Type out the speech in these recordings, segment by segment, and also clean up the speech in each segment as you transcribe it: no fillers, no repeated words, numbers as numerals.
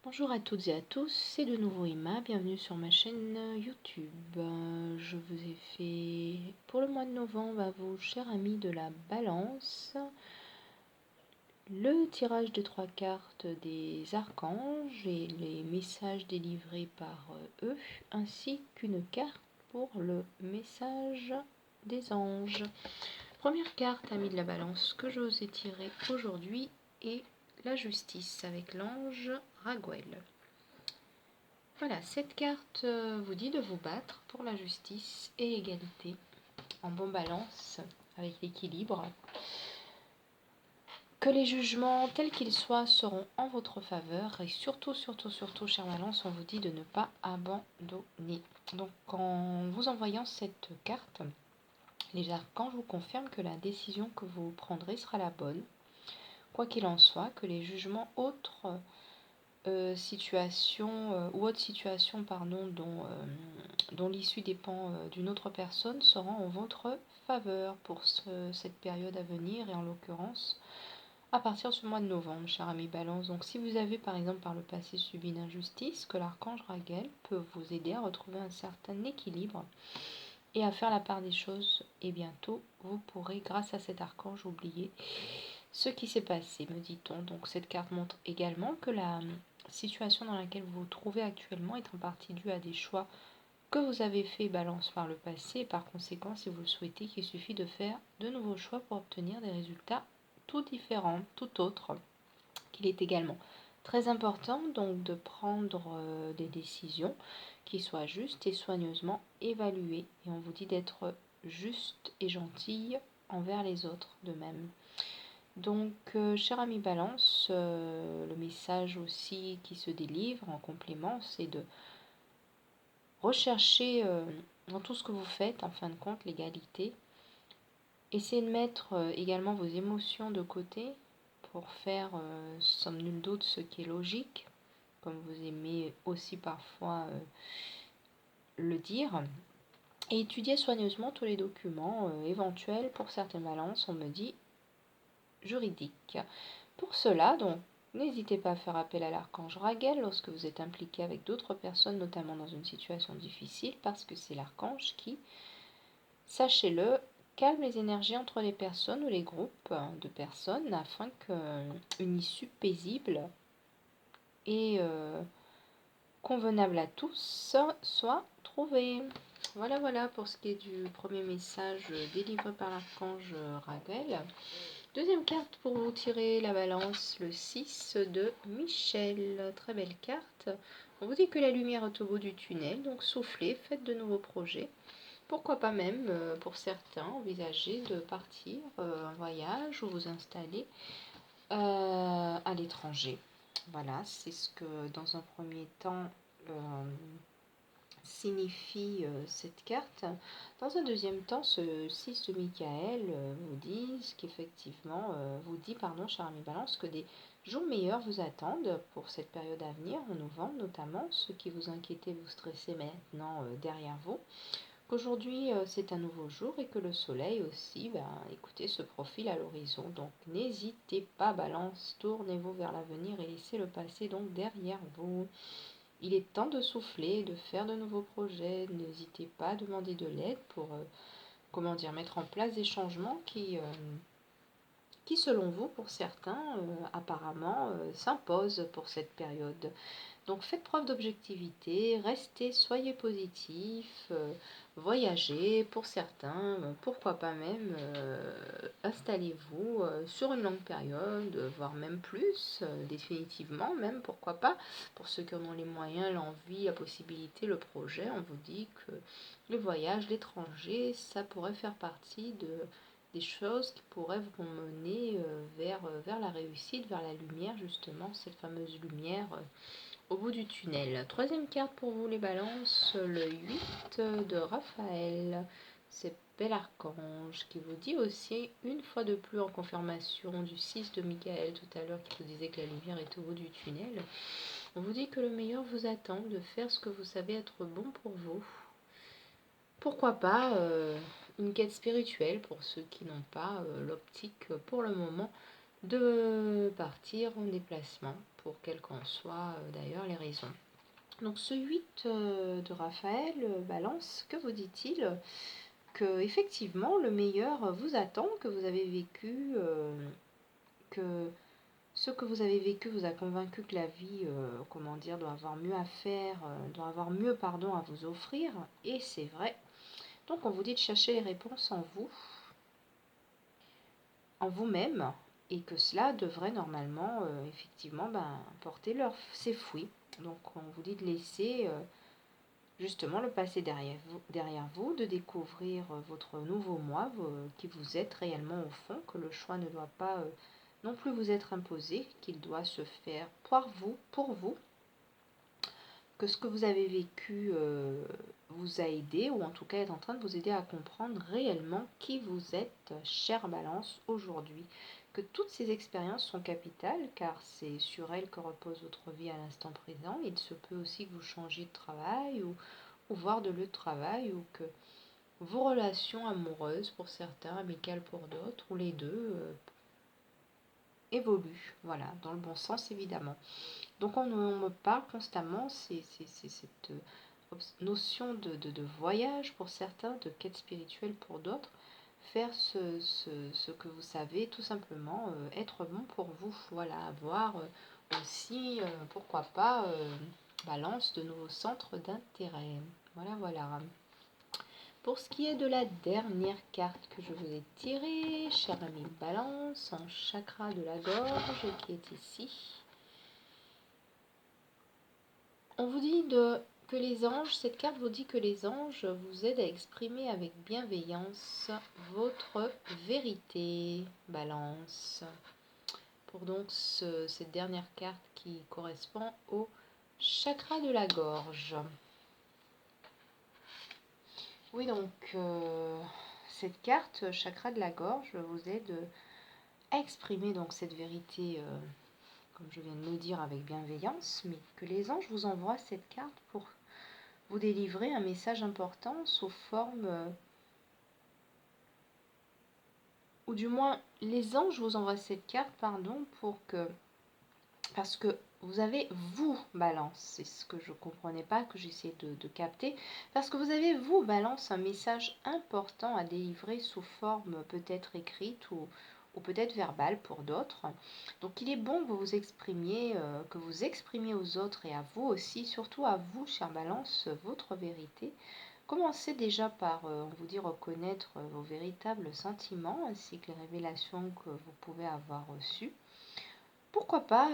Bonjour à toutes et à tous, c'est de nouveau Emma, bienvenue sur ma chaîne YouTube. Je vous ai fait pour le mois de novembre à vous, chers amis de la Balance, le tirage de 3 cartes des archanges et les messages délivrés par eux, ainsi qu'une carte pour le message des anges. Première carte, amis de la Balance, que je vous ai tirée aujourd'hui est la justice avec l'ange Raguel. Voilà, cette carte vous dit de vous battre pour la justice et l'égalité, en bon balance avec l'équilibre, que les jugements tels qu'ils soient seront en votre faveur et surtout, chère Balance, on vous dit de ne pas abandonner. Donc en vous envoyant cette carte, les archanges vous confirment que la décision que vous prendrez sera la bonne, quoi qu'il en soit, que les jugements autres situation ou autre situation dont l'issue dépend d'une autre personne sera en votre faveur pour cette période à venir et en l'occurrence à partir de ce mois de novembre, cher ami Balance. Donc si vous avez par exemple par le passé subi une injustice, que l'archange Raguel peut vous aider à retrouver un certain équilibre et à faire la part des choses, et bientôt vous pourrez grâce à cet archange oublier ce qui s'est passé, me dit-on. Donc cette carte montre également que la situation dans laquelle vous vous trouvez actuellement est en partie due à des choix que vous avez fait Balance par le passé et par conséquent, si vous le souhaitez, qu'il suffit de faire de nouveaux choix pour obtenir des résultats tout différents, tout autres. Qu'il est également très important donc de prendre des décisions qui soient justes et soigneusement évaluées. Et on vous dit d'être juste et gentille envers les autres de même. Donc, cher ami Balance, le message aussi qui se délivre en complément, c'est de rechercher dans tout ce que vous faites, en fin de compte, l'égalité. Essayez de mettre également vos émotions de côté pour faire, somme nulle doute, ce qui est logique, comme vous aimez aussi parfois le dire. Et étudiez soigneusement tous les documents éventuels pour certaines balances, on me dit juridiques. Pour cela, donc, n'hésitez pas à faire appel à l'archange Raguel lorsque vous êtes impliqué avec d'autres personnes, notamment dans une situation difficile, parce que c'est l'archange qui, sachez-le, calme les énergies entre les personnes ou les groupes de personnes afin qu'une issue paisible et convenable à tous soit trouvée. Voilà pour ce qui est du premier message délivré par l'archange Raguel. Deuxième carte pour vous tirer la balance, le 6 de Michel. Très belle carte. On vous dit que la lumière est au bout du tunnel, donc soufflez, faites de nouveaux projets. Pourquoi pas même, pour certains, envisager de partir en voyage ou vous installer à l'étranger. Voilà, c'est ce que dans un premier temps signifie cette carte. Dans un deuxième temps, ce 6 de Michael vous dit qu'effectivement, cher ami Balance, que des jours meilleurs vous attendent pour cette période à venir, en novembre notamment, ce qui vous inquiétait, vous stressez maintenant derrière vous. Qu'aujourd'hui c'est un nouveau jour et que le soleil aussi, écoutez, se profile à l'horizon. Donc n'hésitez pas, Balance, tournez-vous vers l'avenir et laissez le passé donc derrière vous. Il est temps de souffler, de faire de nouveaux projets. N'hésitez pas à demander de l'aide pour mettre en place des changements qui selon vous, pour certains, apparemment, s'imposent pour cette période. Donc faites preuve d'objectivité, restez, soyez positifs, voyagez pour certains, pourquoi pas même installez-vous sur une longue période, voire même plus, définitivement même, pourquoi pas, pour ceux qui en ont les moyens, l'envie, la possibilité, le projet, on vous dit que le voyage, l'étranger, ça pourrait faire partie des choses qui pourraient vous mener vers la réussite, vers la lumière justement, cette fameuse lumière au bout du tunnel. Troisième carte pour vous les balances, le 8 de Raphaël. C'est bel archange qui vous dit aussi, une fois de plus en confirmation du 6 de Michael tout à l'heure qui vous disait que la lumière est au bout du tunnel. On vous dit que le meilleur vous attend, de faire ce que vous savez être bon pour vous. Pourquoi pas une quête spirituelle pour ceux qui n'ont pas l'optique pour le moment de partir en déplacement. pour quelles qu'en soient d'ailleurs les raisons. Donc ce 8 de Raphaël, Balance, que vous dit-il? Que effectivement le meilleur vous attend, que vous avez vécu, que ce que vous avez vécu vous a convaincu que la vie, doit avoir mieux à faire, doit avoir mieux, pardon, à vous offrir, et c'est vrai. Donc on vous dit de chercher les réponses en vous-même, et que cela devrait normalement, effectivement, porter ses fruits. Donc on vous dit de laisser justement le passé derrière vous, de découvrir votre nouveau moi, qui vous êtes réellement au fond, que le choix ne doit pas non plus vous être imposé, qu'il doit se faire pour vous, que ce que vous avez vécu vous a aidé, ou en tout cas est en train de vous aider à comprendre réellement qui vous êtes, chère Balance, aujourd'hui. Que toutes ces expériences sont capitales, car c'est sur elles que repose votre vie à l'instant présent. Il se peut aussi que vous changiez de travail, ou voire de lieu de travail, ou que vos relations amoureuses pour certains, amicales pour d'autres, ou les deux, évoluent, voilà, dans le bon sens évidemment. Donc on me parle constamment, c'est cette notion de voyage pour certains, de quête spirituelle pour d'autres, faire ce que vous savez, tout simplement être bon pour vous, voilà, avoir aussi, pourquoi pas, Balance, de nouveaux centres d'intérêt. Voilà, voilà. Pour ce qui est de la dernière carte que je vous ai tirée, cher ami Balance, en chakra de la gorge qui est ici, on vous dit que les anges, cette carte vous dit que les anges vous aident à exprimer avec bienveillance votre vérité, Balance. Pour donc cette dernière carte qui correspond au chakra de la gorge. Oui, donc cette carte, chakra de la gorge, vous aide à exprimer donc cette vérité, comme je viens de le dire, avec bienveillance, mais que les anges vous envoient cette carte pour vous délivrer un message important sous forme, ou du moins les anges vous envoient cette carte, pardon, parce que vous avez, vous, Balance, c'est ce que je ne comprenais pas, que j'essaie de capter, parce que vous avez, vous, Balance, un message important à délivrer sous forme peut-être écrite ou peut-être verbale pour d'autres. Donc il est bon que vous vous exprimiez, que vous exprimiez aux autres et à vous aussi, surtout à vous, chère Balance, votre vérité. Commencez déjà par, on vous dit, reconnaître vos véritables sentiments ainsi que les révélations que vous pouvez avoir reçues. Pourquoi pas,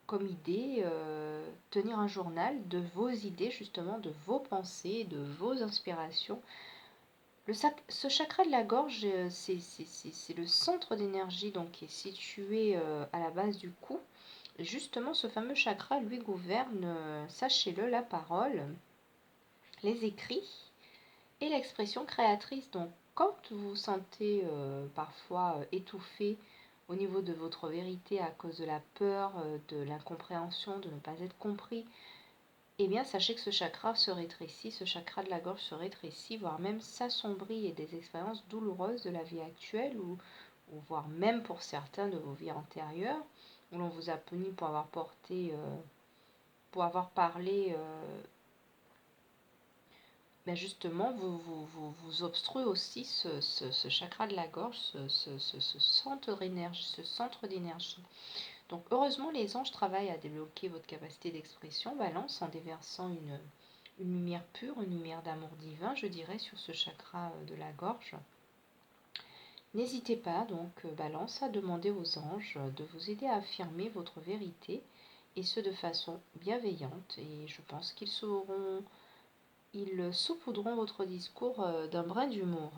comme idée, tenir un journal de vos idées, justement, de vos pensées, de vos inspirations. Ce chakra de la gorge, c'est le centre d'énergie, donc qui est situé à la base du cou. Justement, ce fameux chakra, lui, gouverne, sachez-le, la parole, les écrits et l'expression créatrice. Donc, quand vous vous sentez parfois étouffé au niveau de votre vérité à cause de la peur, de l'incompréhension, de ne pas être compris, eh bien sachez que ce chakra se rétrécit, ce chakra de la gorge se rétrécit, voire même s'assombrit, et des expériences douloureuses de la vie actuelle, ou voire même pour certains de vos vies antérieures, où l'on vous a puni pour avoir pour avoir parlé, justement, vous obstruez aussi ce chakra de la gorge, ce centre d'énergie. Donc heureusement, les anges travaillent à débloquer votre capacité d'expression, Balance, en déversant une lumière pure, une lumière d'amour divin, je dirais, sur ce chakra de la gorge. N'hésitez pas donc, Balance, à demander aux anges de vous aider à affirmer votre vérité, et ce de façon bienveillante, et je pense ils saupoudront votre discours d'un brin d'humour.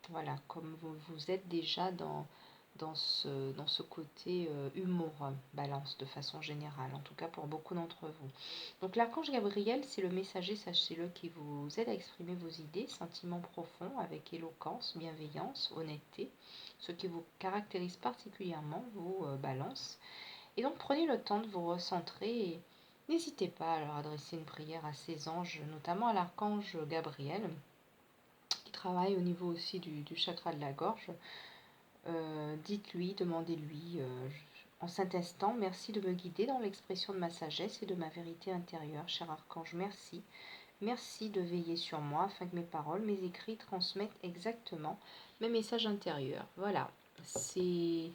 Voilà, comme vous êtes déjà dans ce côté humour, Balance, de façon générale, en tout cas pour beaucoup d'entre vous. Donc l'archange Gabriel, c'est le messager, sachez-le, qui vous aide à exprimer vos idées, sentiments profonds, avec éloquence, bienveillance, honnêteté, ce qui vous caractérise particulièrement, vous, Balance. Et donc prenez le temps de vous recentrer, et n'hésitez pas à leur adresser une prière à ces anges, notamment à l'archange Gabriel, qui travaille au niveau aussi du chakra de la gorge. Dites-lui, demandez-lui, En cet instant, merci de me guider dans l'expression de ma sagesse et de ma vérité intérieure. Cher archange, merci. Merci de veiller sur moi afin que mes paroles, mes écrits transmettent exactement mes messages intérieurs. Voilà, c'est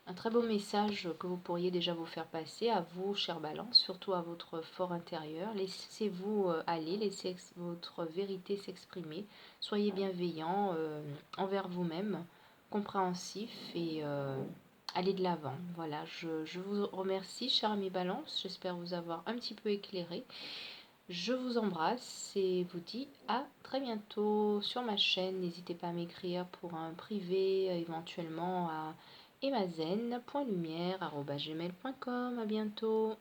un très beau message que vous pourriez déjà vous faire passer à vous, chère Balance, surtout à votre fort intérieur. Laissez-vous aller, laissez votre vérité s'exprimer. Soyez bienveillant envers vous-même, compréhensif et allez de l'avant. Voilà, je vous remercie, chère amie Balance. J'espère vous avoir un petit peu éclairé. Je vous embrasse et vous dis à très bientôt sur ma chaîne. N'hésitez pas à m'écrire pour un privé, éventuellement à emazen.lumière@gmail.com. À bientôt.